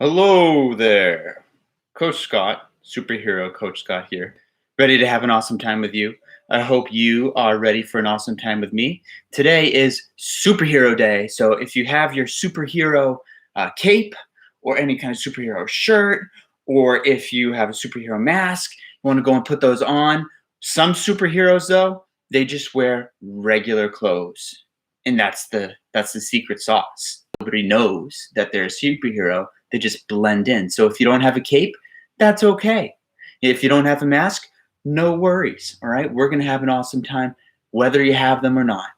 Hello there. Coach Scott, superhero Coach Scott here. Ready to have an awesome time with you. I hope you are ready for an awesome time with me. Today is Superhero Day. So if you have your superhero cape or any kind of superhero shirt, or if you have a superhero mask, you want to go and put those on. Some superheroes, though, they just wear regular clothes. And that's the secret sauce. Nobody knows that they're a superhero. They just blend in. So if you don't have a cape, that's okay. If you don't have a mask, no worries. All right. We're going to have an awesome time, whether you have them or not,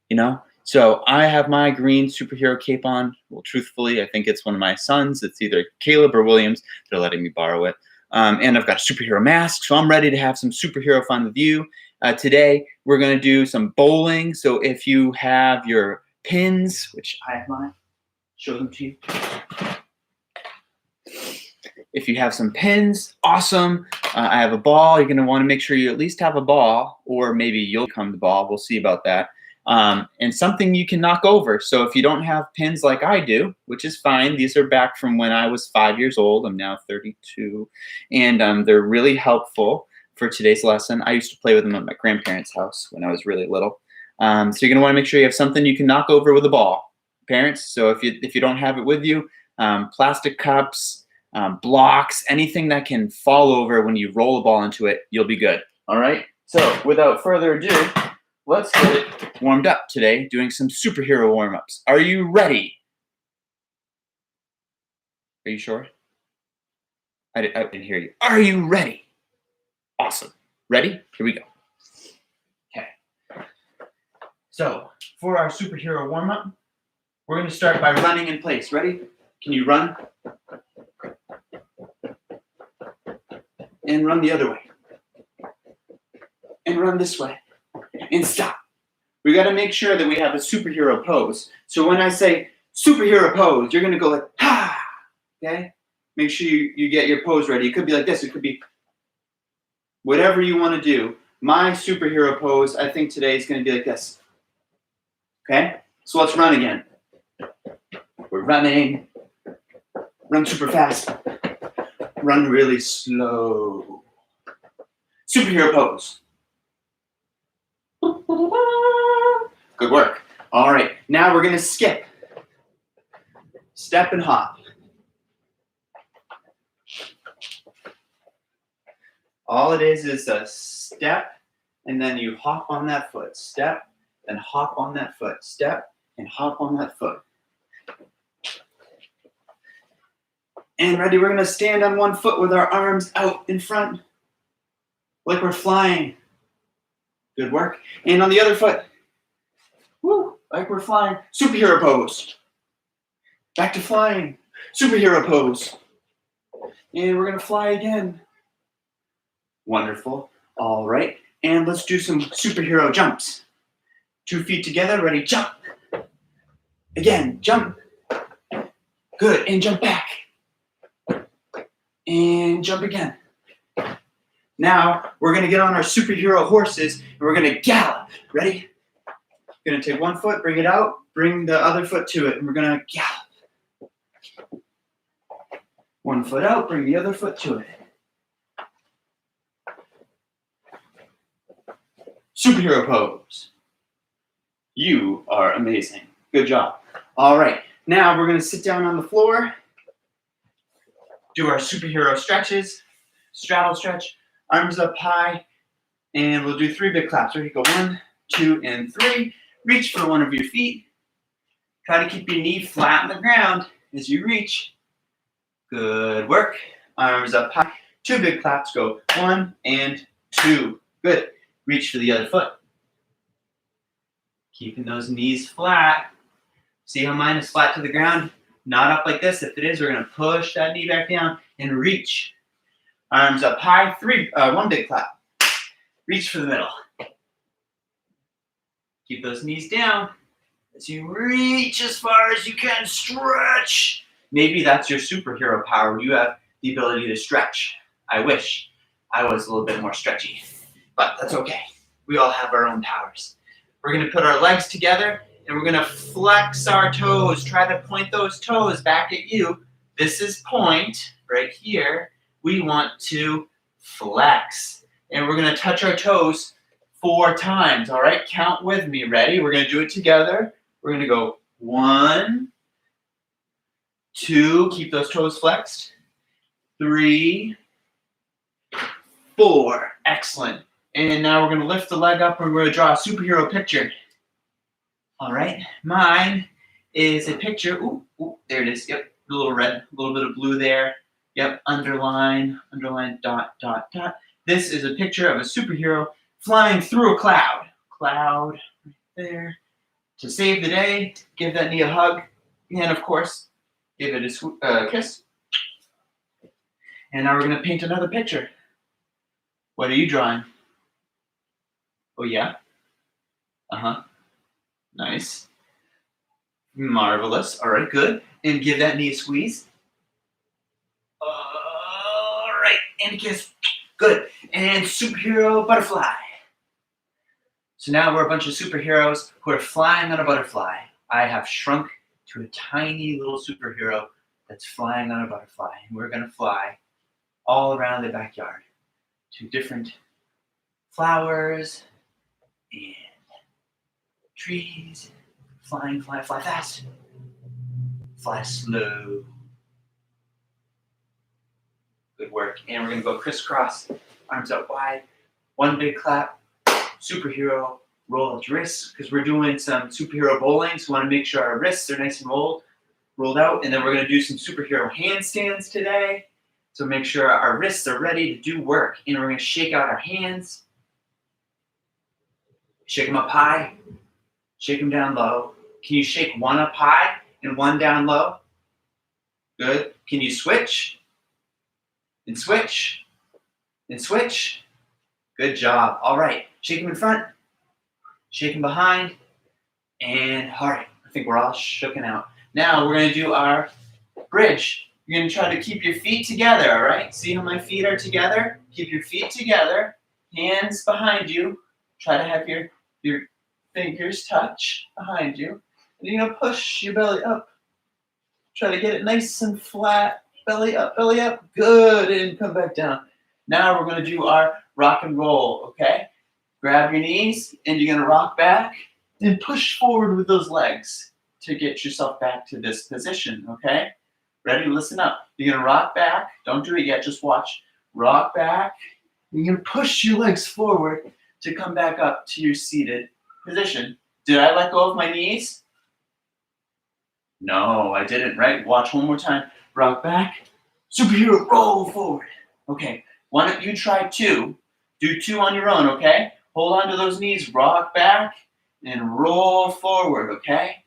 you know? So I have my green superhero cape on. Well, truthfully, I think it's one of my sons. It's either Caleb or Williams. They're letting me borrow it. And I've got a superhero mask. So I'm ready to have some superhero fun with you. Today, we're going to do some bowling. So if you have your pins, which I have mine, show them to you. If you have some pins, awesome. I have a ball. You're going to want to make sure you at least have a ball, or maybe you'll become the ball. We'll see about that. And something you can knock over. So if you don't have pins like I do, which is fine, these are back from when I was 5 years old. I'm now 32, and they're really helpful for today's lesson. I used to play with them at my grandparents' house when I was really little. So you're going to want to make sure you have something you can knock over with a ball, parents. So if you don't have it with you, plastic cups, blocks, anything that can fall over when you roll a ball into it, you'll be good. All right. So without further ado, let's get it warmed up today, doing some superhero warm-ups. Are you ready? Are you sure? I didn't hear you. Are you ready? Awesome. Ready? Here we go. Okay. So for our superhero warm-up, we're going to start by running in place. Ready? Can you run? And run the other way. And run this way. And stop. We got to make sure that we have a superhero pose. So when I say superhero pose, you're going to go like, ha! Okay? Make sure you get your pose ready. It could be like this. It could be whatever you want to do. My superhero pose, I think today is going to be like this. Okay? So let's run again. We're running. Run super fast. Run really slow. Superhero pose. Good work. All right, now we're going to skip. Step and hop. All it is a step, and then you hop on that foot. Step, and hop on that foot. Step, and hop on that foot. And ready, we're going to stand on one foot with our arms out in front, like we're flying. Good work. And on the other foot, woo, like we're flying. Superhero pose. Back to flying. Superhero pose. And we're going to fly again. Wonderful. All right. And let's do some superhero jumps. 2 feet together. Ready? Jump. Again. Jump. Good. And jump back. And jump again. Now, we're going to get on our superhero horses, and we're going to gallop. Ready? We're going to take one foot, bring it out, bring the other foot to it, and we're going to gallop. One foot out, bring the other foot to it. Superhero pose. You are amazing. Good job. All right. Now, we're going to sit down on the floor, do our superhero stretches, straddle stretch. Arms up high, and we'll do 3 big claps. Ready? Go 1, 2, and 3. Reach for one of your feet. Try to keep your knee flat on the ground as you reach. Good work. Arms up high. 2 big claps. Go 1 and 2. Good. Reach for the other foot. Keeping those knees flat. See how mine is flat to the ground? Not up like this. If it is, we're going to push that knee back down and reach. Arms up high, 1 big clap. Reach for the middle. Keep those knees down as you reach as far as you can. Stretch. Maybe that's your superhero power. You have the ability to stretch. I wish I was a little bit more stretchy, but that's okay. We all have our own powers. We're going to put our legs together, and we're going to flex our toes. Try to point those toes back at you This is point right here. We want to flex. And we're going to touch our toes 4 times, all right? Count with me. Ready? We're going to do it together. We're going to go 1, 2, keep those toes flexed. 3, 4. Excellent. And now we're going to lift the leg up and we're going to draw a superhero picture. All right. Mine is a picture. Ooh, there it is. Yep. A little red, a little bit of blue there. Yep. Underline, dot, dot, dot. This is a picture of a superhero flying through a cloud. Cloud right there. To save the day, give that knee a hug. And of course, give it a kiss. And now we're going to paint another picture. What are you drawing? Oh, yeah? Uh-huh. Nice. Marvelous. All right, good. And give that knee a squeeze. All right, and a kiss. Good. And superhero butterfly. So now we're a bunch of superheroes who are flying on a butterfly. I have shrunk to a tiny little superhero that's flying on a butterfly. And we're going to fly all around the backyard to different flowers and trees. Flying, fly fast. Fly slow. Good work. And we're going to go crisscross, arms out wide. One big clap. Superhero, roll at your wrists, because we're doing some superhero bowling, so we want to make sure our wrists are nice and rolled out. And then we're going to do some superhero handstands today. So make sure our wrists are ready to do work. And we're going to shake out our hands. Shake them up high. Shake them down low. Can you shake one up high and one down low? Good. Can you switch? And switch. And switch. Good job. All right. Shake them in front. Shake them behind. And all right. I think we're all shooken out. Now we're going to do our bridge. You're going to try to keep your feet together, all right? See how my feet are together? Keep your feet together. Hands behind you. Try to have your fingers touch behind you. And you're going to push your belly up. Try to get it nice and flat. Belly up, belly up. Good. And come back down. Now we're going to do our rock and roll, okay? Grab your knees, and you're going to rock back and push forward with those legs to get yourself back to this position, okay? Ready? Listen up. You're going to rock back. Don't do it yet. Just watch. Rock back. You're going to push your legs forward to come back up to your seated position. Did I let go of my knees? No, I didn't, right? Watch one more time. Rock back. Superhero, roll forward. Okay, why don't you try 2? Do 2 on your own, okay? Hold on to those knees. Rock back and roll forward, okay?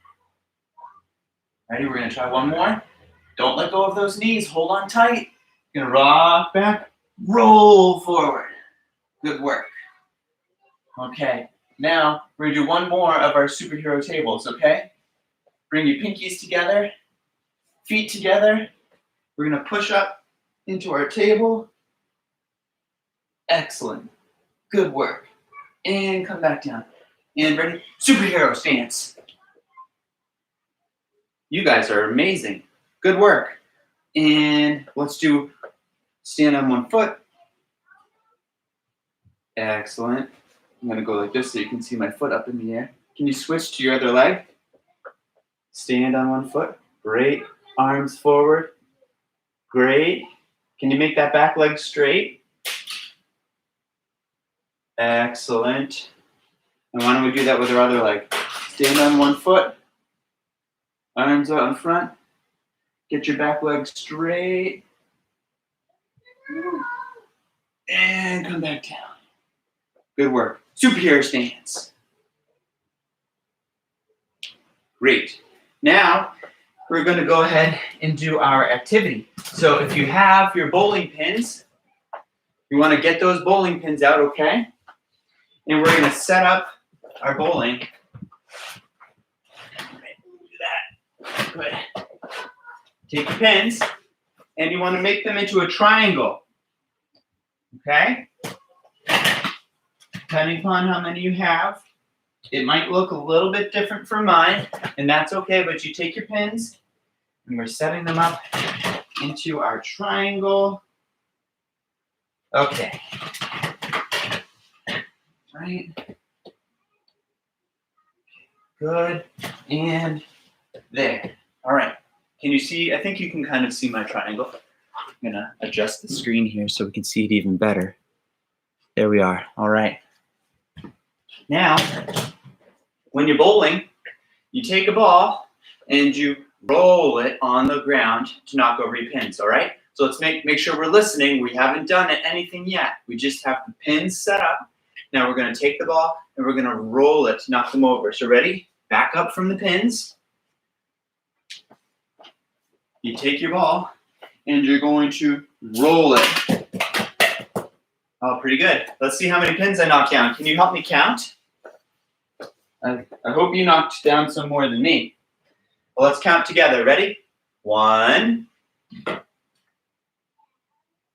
Ready? We're going to try one more. Don't let go of those knees. Hold on tight. You're going to rock back, roll forward. Good work. Okay, now we're going to do one more of our superhero tables, okay? Bring your pinkies together, feet together. We're going to push up into our table. Excellent. Good work. And come back down. And ready? Superhero stance. You guys are amazing. Good work. And let's do stand on one foot. Excellent. I'm going to go like this so you can see my foot up in the air. Can you switch to your other leg? Stand on one foot. Great. Arms forward. Great. Can you make that back leg straight? Excellent. And why don't we do that with our other leg? Stand on one foot. Arms out in front. Get your back leg straight. And come back down. Good work. Superhero stance. Great. Now, we're going to go ahead and do our activity. So if you have your bowling pins, you want to get those bowling pins out, okay? And we're going to set up our bowling. Do that. Good. Take your pins, and you want to make them into a triangle. Okay? Depending upon how many you have, it might look a little bit different from mine, and that's okay, but you take your pins, and we're setting them up into our triangle. Okay. Right. Good. And there. All right. Can you see? I think you can kind of see my triangle. I'm going to adjust the screen here so we can see it even better. There we are. All right. Now, when you're bowling, you take a ball and you roll it on the ground to knock over your pins, all right? So let's make sure we're listening. We haven't done anything yet. We just have the pins set up. Now we're going to take the ball and we're going to roll it to knock them over. So ready? Back up from the pins. You take your ball and you're going to roll it. Oh, pretty good. Let's see how many pins I knock down. Can you help me count? I hope you knocked down some more than me. Well, let's count together. Ready? 1,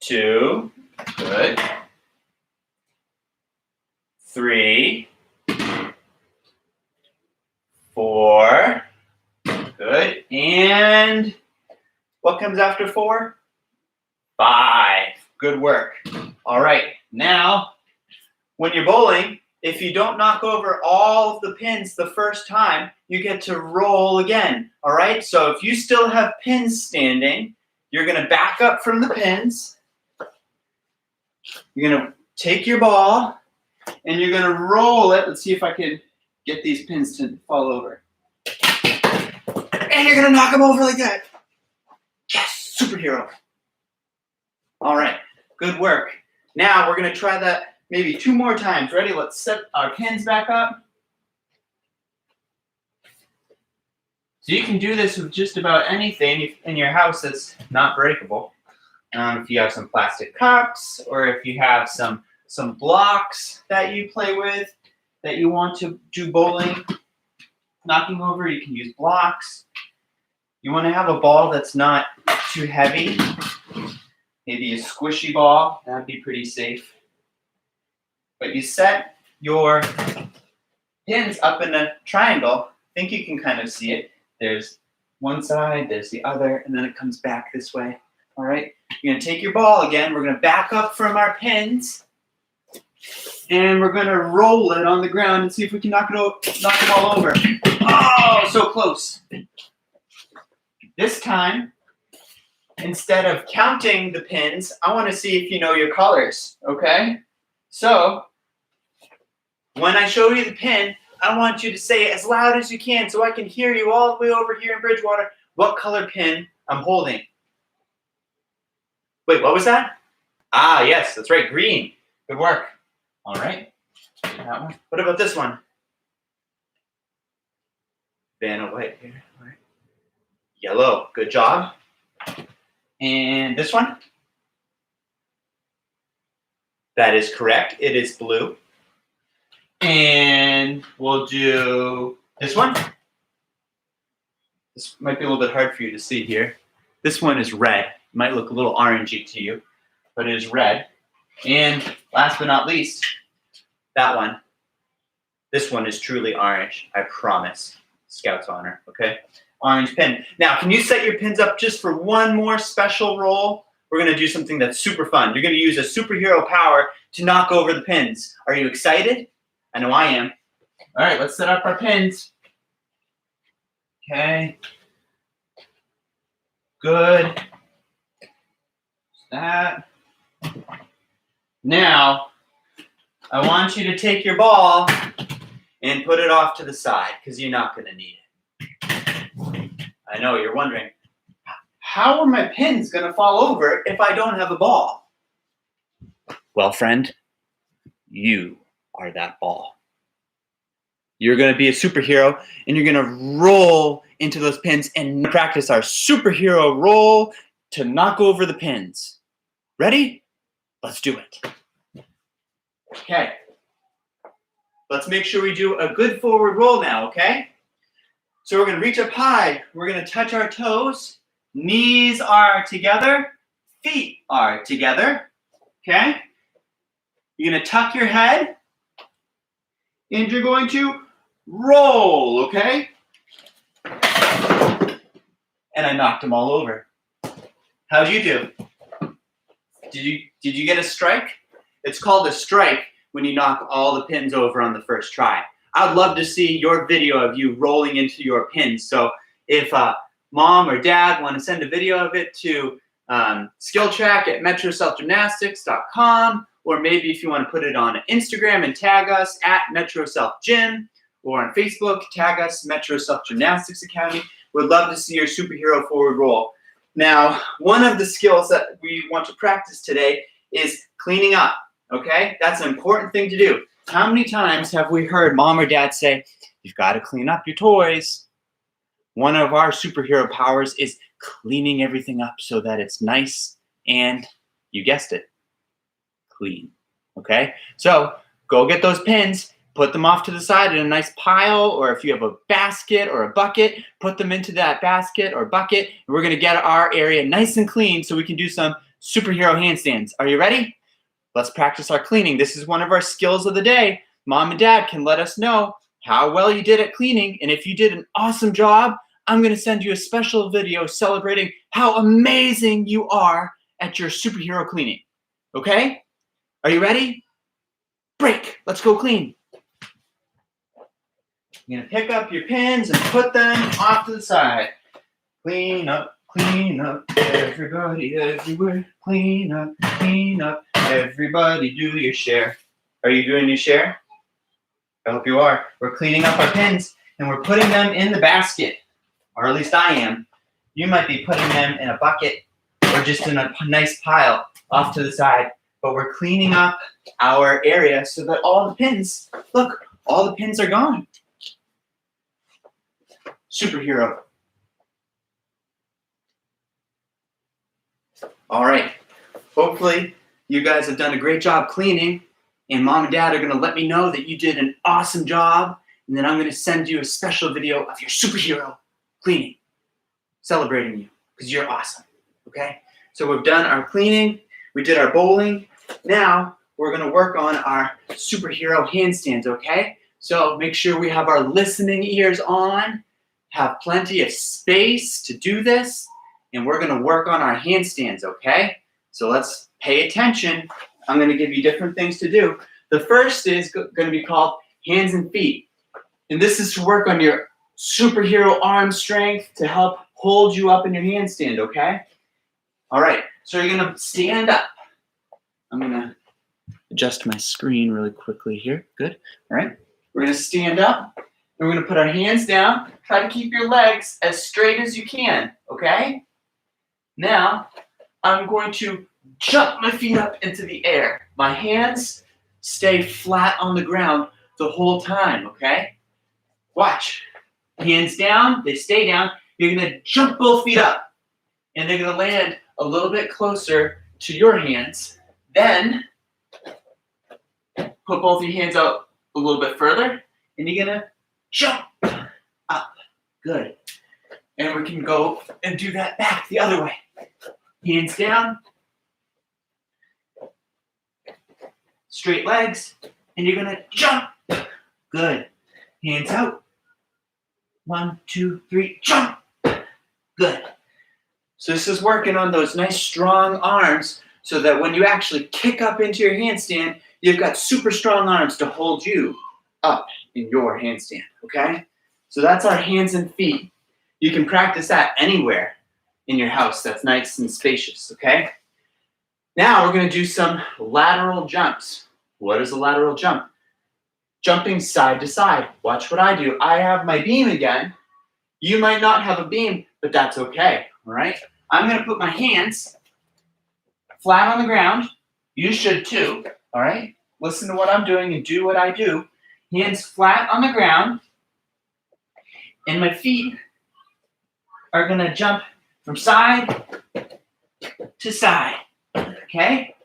2, good. 3, 4, good. And what comes after 4? 5. Good work. All right. Now, when you're bowling, if you don't knock over all of the pins the first time, you get to roll again. All right? So if you still have pins standing, you're going to back up from the pins. You're going to take your ball and you're going to roll it. Let's see if I can get these pins to fall over. And you're going to knock them over like that. Yes, superhero. All right, good work. Now we're going to try that maybe 2 more times. Ready? Let's set our pins back up. So you can do this with just about anything in your house that's not breakable. If you have some plastic cups or if you have some blocks that you play with that you want to do bowling, knocking over, you can use blocks. You want to have a ball that's not too heavy. Maybe a squishy ball. That'd be pretty safe. But you set your pins up in a triangle. I think you can kind of see it. There's one side, there's the other, and then it comes back this way. All right? You're going to take your ball again. We're going to back up from our pins. And we're going to roll it on the ground and see if we can knock it all over. Oh, so close. This time, instead of counting the pins, I want to see if you know your colors, okay? So, when I show you the pin, I want you to say it as loud as you can so I can hear you all the way over here in Bridgewater what color pin I'm holding. Wait, what was that? Ah, yes, that's right, green. Good work. All right, that one. What about this one? Vanna White here, all right. Yellow, good job. And this one? That is correct, it is blue. And we'll do this one. This might be a little bit hard for you to see here. This one is red. It might look a little orangey to you, but it is red. And last but not least, that one. This one is truly orange, I promise. Scout's honor, okay? Orange pin. Now, can you set your pins up just for one more special roll? We're going to do something that's super fun. You're going to use a superhero power to knock over the pins. Are you excited? I know I am. All right, let's set up our pins. Okay. Good. That. Now, I want you to take your ball and put it off to the side because you're not going to need it. I know you're wondering, how are my pins going to fall over if I don't have a ball? Well, friend, you are that ball. You're going to be a superhero, and you're going to roll into those pins and practice our superhero roll to knock over the pins. Ready? Let's do it. Okay. Let's make sure we do a good forward roll now, okay? So we're going to reach up high. We're going to touch our toes. Knees are together. Feet are together. Okay? You're going to tuck your head. And you're going to roll, okay? And I knocked them all over. How'd you do? Did you get a strike? It's called a strike when you knock all the pins over on the first try. I would love to see your video of you rolling into your pins. So if mom or dad want to send a video of it to skilltrack@metroselfgymnastics.com, or maybe if you want to put it on Instagram and tag us at MetroSelfGym, or on Facebook, tag us Metro Self Gymnastics Academy. We'd love to see your superhero forward roll. Now, one of the skills that we want to practice today is cleaning up, okay? That's an important thing to do. How many times have we heard mom or dad say, you've got to clean up your toys? One of our superhero powers is cleaning everything up so that it's nice and, you guessed it, clean, okay? So go get those pins, put them off to the side in a nice pile, or if you have a basket or a bucket, put them into that basket or bucket, and we're gonna get our area nice and clean so we can do some superhero handstands. Are you ready? Let's practice our cleaning. This is one of our skills of the day. Mom and dad can let us know how well you did at cleaning, and if you did an awesome job, I'm gonna send you a special video celebrating how amazing you are at your superhero cleaning, okay? Are you ready? Break, let's go clean. You're gonna pick up your pins and put them off to the side. Clean up, everybody, everywhere. Clean up, everybody, do your share. Are you doing your share? I hope you are. We're cleaning up our pins and we're putting them in the basket, or at least I am. You might be putting them in a bucket or just in a nice pile off to the side, but we're cleaning up our area so that all the pins, look, all the pins are gone. Superhero. All right. Hopefully you guys have done a great job cleaning, and mom and dad are going to let me know that you did an awesome job, and then I'm going to send you a special video of your superhero cleaning, celebrating you because you're awesome. Okay? So we've done our cleaning, we did our bowling. Now we're going to work on our superhero handstands, okay? So make sure we have our listening ears on. Have plenty of space to do this, and we're gonna work on our handstands, okay? So let's pay attention. I'm gonna give you different things to do. The first is gonna be called hands and feet. And this is to work on your superhero arm strength to help hold you up in your handstand, okay? All right, so you're gonna stand up. I'm gonna adjust my screen really quickly here. Good, all right. We're gonna stand up. We're going to put our hands down. Try to keep your legs as straight as you can, okay? Now, I'm going to jump my feet up into the air. My hands stay flat on the ground the whole time, okay? Watch. Hands down, they stay down. You're going to jump both feet up, and they're going to land a little bit closer to your hands. Then, put both your hands out a little bit further, and you're going to jump up. Good. And we can go and do that back the other way. Hands down. Straight legs. And you're going to jump. Good. Hands out. 1, 2, 3, jump. Good. So this is working on those nice strong arms so that when you actually kick up into your handstand, you've got super strong arms to hold you up in your handstand, okay? So that's our hands and feet. You can practice that anywhere in your house that's nice and spacious, okay? Now we're gonna do some lateral jumps. What is a lateral jump? Jumping side to side. Watch what I do. I have my beam again. You might not have a beam, but that's okay, all right? I'm gonna put my hands flat on the ground. You should too, all right? Listen to what I'm doing and do what I do. Hands flat on the ground, and my feet are gonna jump from side to side, okay?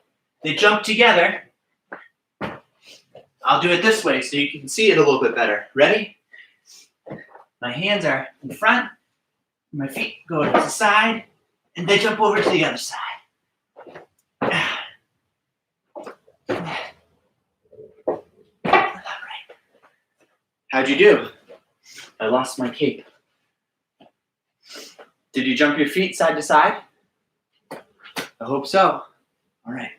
They jump together. I'll do it this way so you can see it a little bit better. Ready? My hands are in front, my feet go to the side, and they jump over to the other side. How'd you do? I lost my cape. Did you jump your feet side to side? hope so. All right.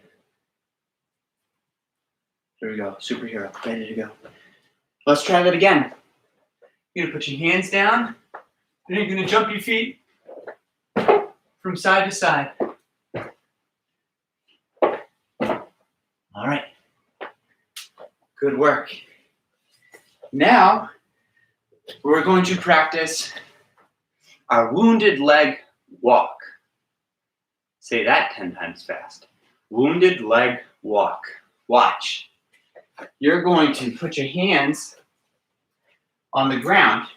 Here we go. Superhero. Ready to go. Let's try that again. You're going to put your hands down. And you're going to jump your feet from side to side. All right. Good work. Now, we're going to practice our wounded leg walk. Say that 10 times fast. Wounded leg walk. Watch. You're going to put your hands on the ground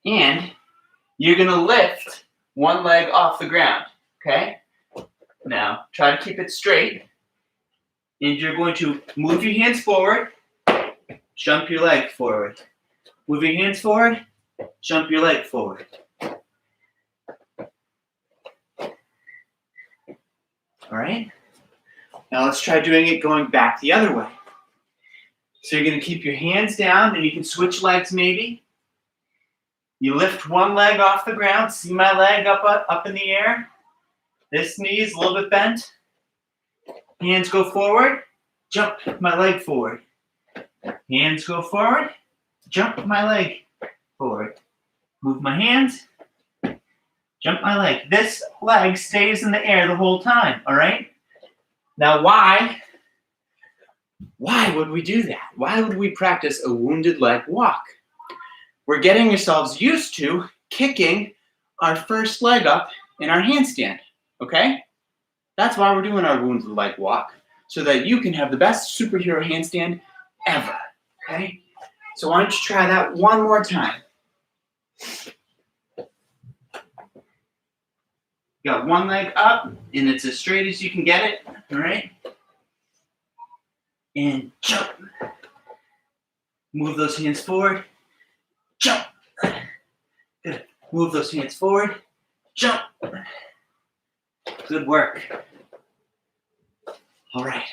and you're going to lift one leg off the ground, okay? Now, try to keep it straight. And you're going to move your hands forward, jump your leg forward. Move your hands forward, jump your leg forward. All right? Now let's try doing it going back the other way. So you're going to keep your hands down and you can switch legs maybe. You lift one leg off the ground. See my leg up in the air? This knee is a little bit bent. Hands go forward, jump my leg forward. Hands go forward, jump my leg forward. Move my hands, jump my leg. This leg stays in the air the whole time, all right? Now why would we do that? Why would we practice a wounded leg walk? We're getting ourselves used to kicking our first leg up in our handstand, okay? That's why we're doing our wounded leg walk, so that you can have the best superhero handstand ever, okay? So why don't you try that one more time? You got one leg up, and it's as straight as you can get it, all right? And jump. Move those hands forward, jump. Good. Move those hands forward, jump. Good work. All right.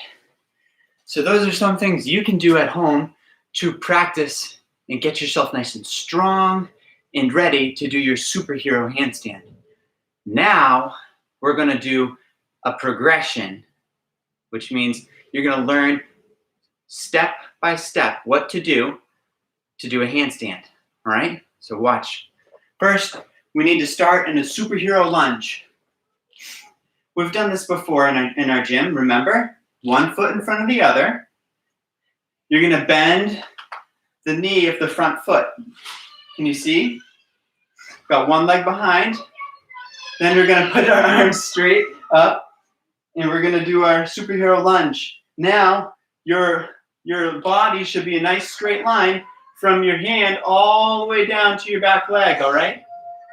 So those are some things you can do at home to practice and get yourself nice and strong and ready to do your superhero handstand. Now we're going to do a progression, which means you're going to learn step by step what to do a handstand. All right? So watch. First, we need to start in a superhero lunge. We've done this before in our gym, remember? One foot in front of the other. You're going to bend the knee of the front foot. Can you see? Got one leg behind. Then we're going to put our arms straight up, and we're going to do our superhero lunge. Now, your body should be a nice straight line from your hand all the way down to your back leg, all right?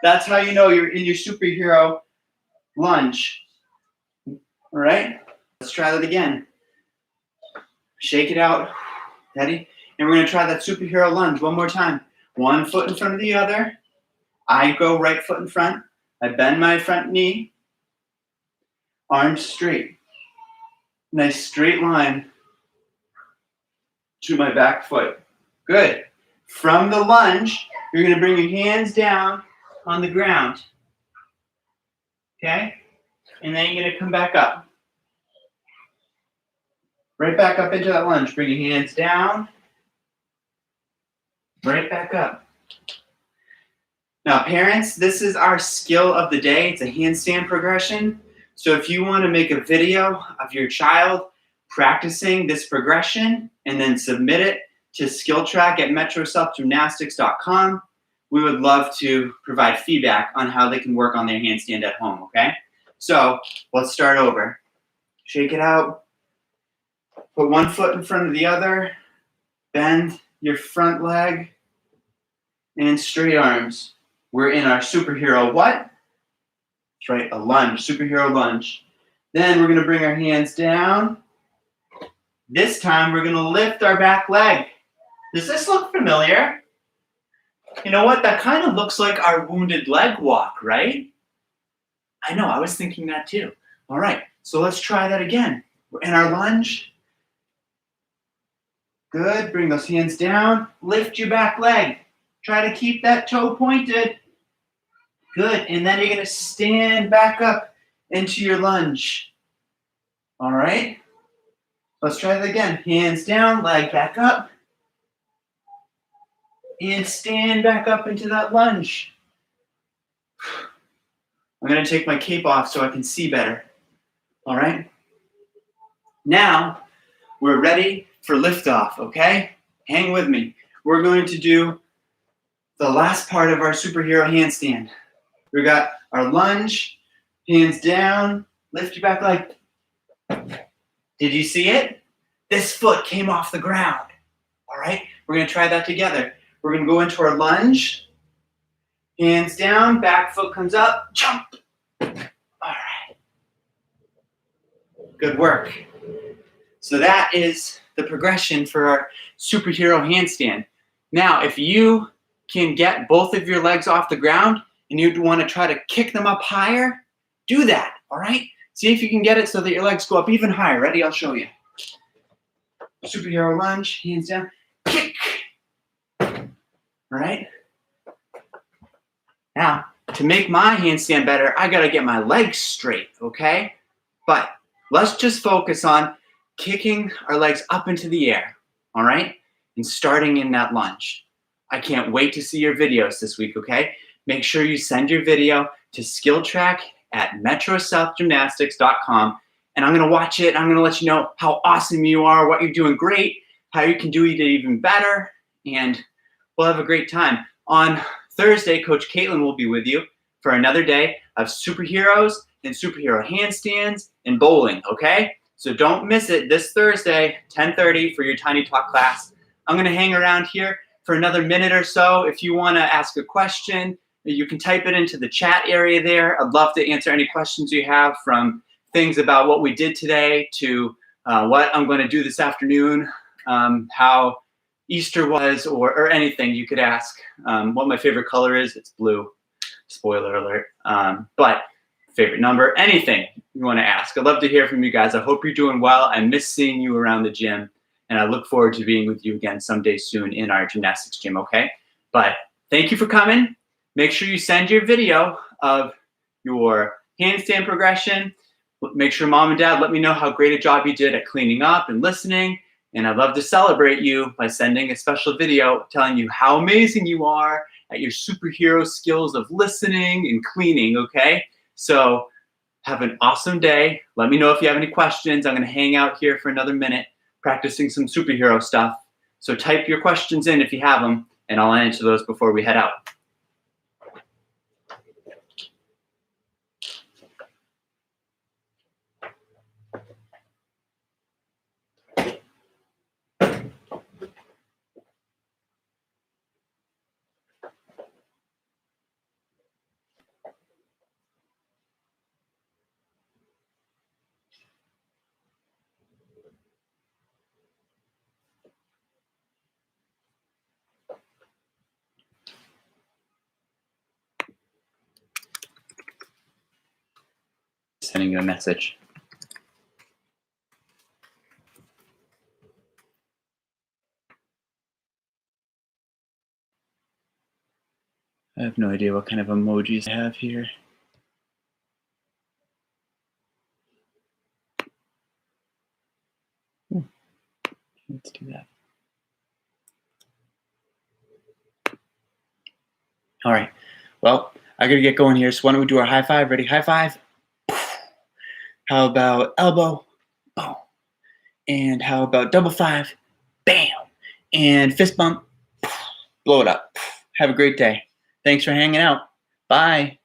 That's how you know you're in your superhero lunge. All right, let's try that again. Shake it out. Ready? And we're going to try that superhero lunge one more time. One foot in front of the other. I go right foot in front. I bend my front knee. Arms straight. Nice straight line to my back foot. Good. From the lunge, you're going to bring your hands down on the ground. Okay? And then you're going to come back up. Right back up into that lunge. Bring your hands down. Right back up. Now, parents, this is our skill of the day. It's a handstand progression. So if you want to make a video of your child practicing this progression and then submit it to skilltrack@metroselfgymnastics.com, we would love to provide feedback on how they can work on their handstand at home, okay? So let's start over. Shake it out. Put one foot in front of the other. Bend your front leg. And straight arms. We're in our superhero what? That's right, a lunge, superhero lunge. Then we're going to bring our hands down. This time we're going to lift our back leg. Does this look familiar? You know what? That kind of looks like our wounded leg walk, right? I know, I was thinking that too. All right, so let's try that again. We're in our lunge. Good, bring those hands down. Lift your back leg. Try to keep that toe pointed. Good, and then you're going to stand back up into your lunge. All right? Let's try that again. Hands down, leg back up. And stand back up into that lunge. I'm going to take my cape off so I can see better. All right? Now, we're ready for liftoff, okay? Hang with me. We're going to do the last part of our superhero handstand. We got our lunge, hands down, lift your back leg. Did you see it? This foot came off the ground. All right? We're going to try that together. We're going to go into our lunge. Hands down, back foot comes up, jump. All right. Good work. So that is the progression for our superhero handstand. Now, if you can get both of your legs off the ground and you want to try to kick them up higher, do that, all right? See if you can get it so that your legs go up even higher. Ready? I'll show you. Superhero lunge, hands down, kick. All right? Now, to make my handstand better, I got to get my legs straight, okay? But let's just focus on kicking our legs up into the air, all right? And starting in that lunge. I can't wait to see your videos this week, okay? Make sure you send your video to skilltrack@metrosouthgymnastics.com, and I'm going to watch it. I'm going to let you know how awesome you are, what you're doing great, how you can do it even better, and we'll have a great time. On Thursday, Coach Caitlin will be with you for another day of superheroes and superhero handstands and bowling, okay? So don't miss it this Thursday, 10:30 for your Tiny Talk class. I'm going to hang around here for another minute or so. If you want to ask a question, you can type it into the chat area there. I'd love to answer any questions you have, from things about what we did today to what I'm going to do this afternoon, how Easter was, or anything you could ask. What my favorite color is, it's blue. Spoiler alert. But favorite number, anything you want to ask. I'd love to hear from you guys. I hope you're doing well. I miss seeing you around the gym, and I look forward to being with you again someday soon in our gymnastics gym, okay? But thank you for coming. Make sure you send your video of your handstand progression. Make sure mom and dad let me know how great a job you did at cleaning up and listening. And I'd love to celebrate you by sending a special video telling you how amazing you are at your superhero skills of listening and cleaning, okay? So have an awesome day. Let me know if you have any questions. I'm going to hang out here for another minute practicing some superhero stuff. So type your questions in if you have them, and I'll answer those before we head out. Sending you a message. I have no idea what kind of emojis I have here. Let's do that. All right. Well, I gotta get going here. So why don't we do our high five? Ready? High five. How about elbow? Boom. And how about double five? Bam. And fist bump. Blow it up. Have a great day. Thanks for hanging out. Bye.